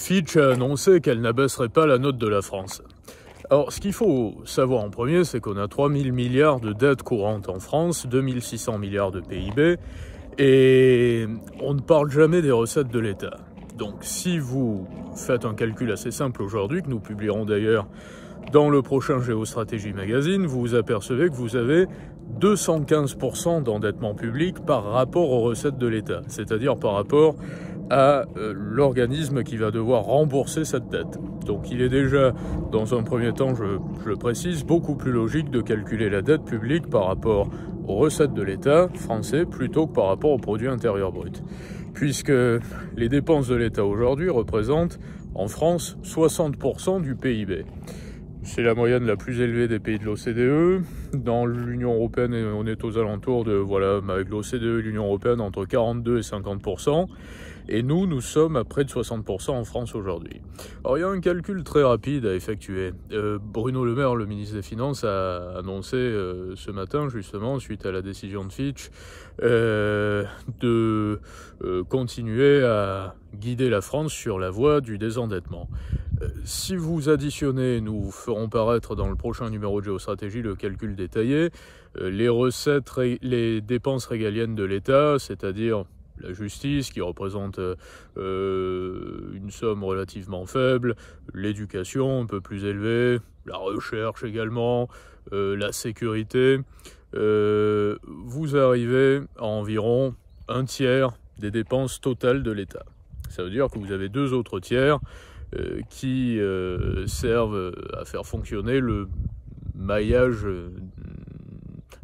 Fitch a annoncé qu'elle n'abaisserait pas la note de la France. Alors, ce qu'il faut savoir en premier, c'est qu'on a 3 000 milliards de dettes courantes en France, 2 600 milliards de PIB, et on ne parle jamais des recettes de l'État. Donc, si vous faites un calcul assez simple aujourd'hui, que nous publierons d'ailleurs dans le prochain Géostratégie Magazine, vous vous apercevez que vous avez 215% d'endettement public par rapport aux recettes de l'État, c'est-à-dire par rapport à l'organisme qui va devoir rembourser cette dette. Donc il est déjà, dans un premier temps, je le précise, beaucoup plus logique de calculer la dette publique par rapport aux recettes de l'État français plutôt que par rapport au produit intérieur brut. Puisque les dépenses de l'État aujourd'hui représentent en France 60% du PIB. C'est la moyenne la plus élevée des pays de l'OCDE. Dans l'Union européenne, on est aux alentours de, avec l'OCDE et l'Union européenne, entre 42 et 50%. Et nous sommes à près de 60% en France aujourd'hui. Alors il y a un calcul très rapide à effectuer. Bruno Le Maire, le ministre des Finances, a annoncé ce matin, justement, suite à la décision de Fitch, de continuer à guider la France sur la voie du désendettement. Si vous additionnez, nous ferons paraître dans le prochain numéro de Géostratégie le calcul détaillé, les dépenses régaliennes de l'État, c'est-à-dire la justice qui représente une somme relativement faible, l'éducation un peu plus élevée, la recherche également, la sécurité, vous arrivez à environ un tiers des dépenses totales de l'État. Ça veut dire que vous avez 2 autres tiers qui servent à faire fonctionner le maillage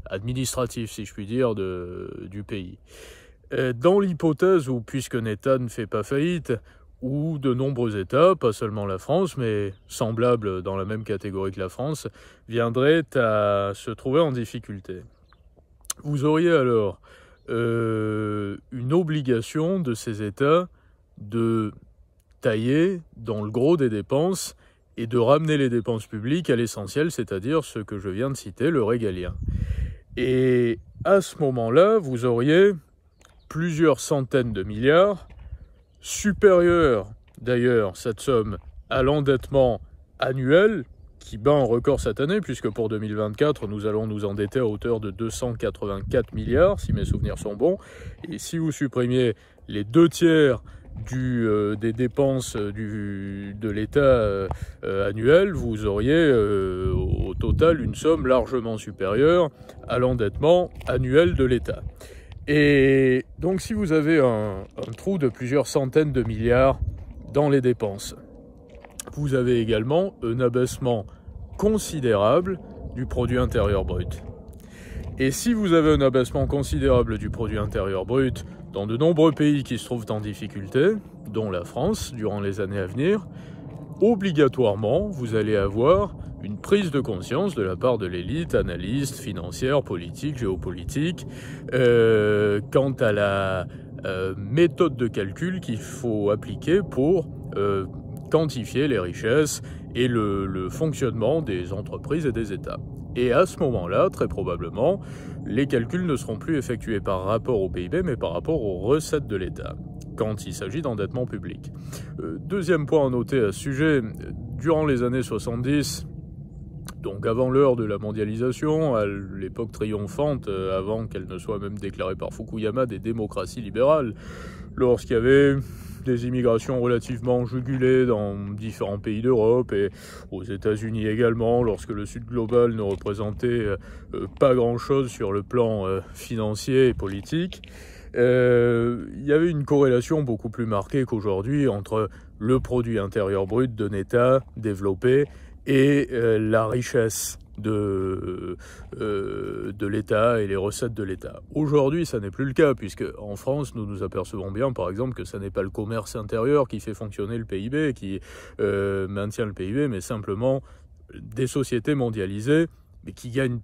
administratif, si je puis dire, du pays. Dans l'hypothèse où, puisqu'un État ne fait pas faillite, où de nombreux États, pas seulement la France, mais semblables dans la même catégorie que la France, viendraient à se trouver en difficulté, vous auriez alors une obligation de ces États de tailler dans le gros des dépenses et de ramener les dépenses publiques à l'essentiel, c'est-à-dire ce que je viens de citer, le régalien. Et à ce moment-là, vous auriez plusieurs centaines de milliards, supérieurs d'ailleurs cette somme à l'endettement annuel, qui bat un record cette année, puisque pour 2024, nous allons nous endetter à hauteur de 284 milliards, si mes souvenirs sont bons. Et si vous supprimiez les 2 tiers des dépenses de l'État annuel, vous auriez au total une somme largement supérieure à l'endettement annuel de l'État. Et donc si vous avez un trou de plusieurs centaines de milliards dans les dépenses, vous avez également un abaissement considérable du produit intérieur brut. Et si vous avez un abaissement considérable du produit intérieur brut dans de nombreux pays qui se trouvent en difficulté, dont la France, durant les années à venir, obligatoirement, vous allez avoir une prise de conscience de la part de l'élite, analyste, financière, politique, géopolitique, quant à la méthode de calcul qu'il faut appliquer pour quantifier les richesses et le fonctionnement des entreprises et des États. Et à ce moment-là, très probablement, les calculs ne seront plus effectués par rapport au PIB, mais par rapport aux recettes de l'État, quand il s'agit d'endettement public. Deuxième point à noter à ce sujet, durant les années 70, donc avant l'heure de la mondialisation, à l'époque triomphante, avant qu'elle ne soit même déclarée par Fukuyama des démocraties libérales, lorsqu'il y avait des immigrations relativement jugulées dans différents pays d'Europe et aux États-Unis également, lorsque le Sud global ne représentait pas grand-chose sur le plan financier et politique, il y avait une corrélation beaucoup plus marquée qu'aujourd'hui entre le produit intérieur brut d'un État développé et la richesse de l'État et les recettes de l'État. Aujourd'hui, ça n'est plus le cas, puisque en France, nous nous apercevons bien, par exemple, que ce n'est pas le commerce intérieur qui fait fonctionner le PIB, qui maintient le PIB, mais simplement des sociétés mondialisées, mais qui gagnent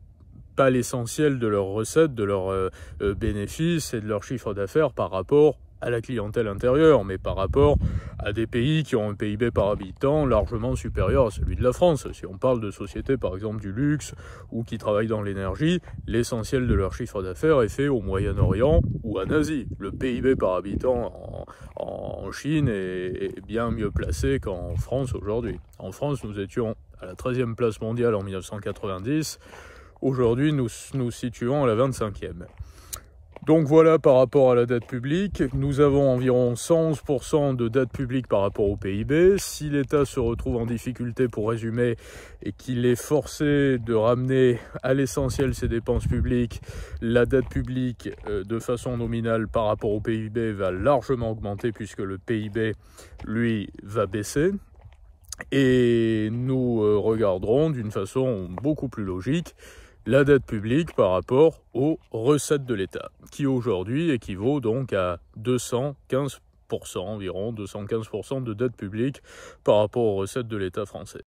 pas l'essentiel de leurs recettes, de leurs bénéfices et de leur chiffre d'affaires par rapport à la clientèle intérieure, mais par rapport à des pays qui ont un PIB par habitant largement supérieur à celui de la France. Si on parle de sociétés par exemple du luxe ou qui travaillent dans l'énergie, l'essentiel de leur chiffre d'affaires est fait au Moyen-Orient ou en Asie. Le PIB par habitant en Chine est bien mieux placé qu'en France aujourd'hui. En France, nous étions à la 13e place mondiale en 1990. Aujourd'hui, nous nous situons à la 25e. Donc voilà par rapport à la dette publique, nous avons environ 111% de dette publique par rapport au PIB. Si l'État se retrouve en difficulté, pour résumer, et qu'il est forcé de ramener à l'essentiel ses dépenses publiques, la dette publique de façon nominale par rapport au PIB va largement augmenter puisque le PIB, lui, va baisser. Et nous regarderons d'une façon beaucoup plus logique la dette publique par rapport aux recettes de l'État, qui aujourd'hui équivaut donc à 215%, environ 215% de dette publique par rapport aux recettes de l'État français.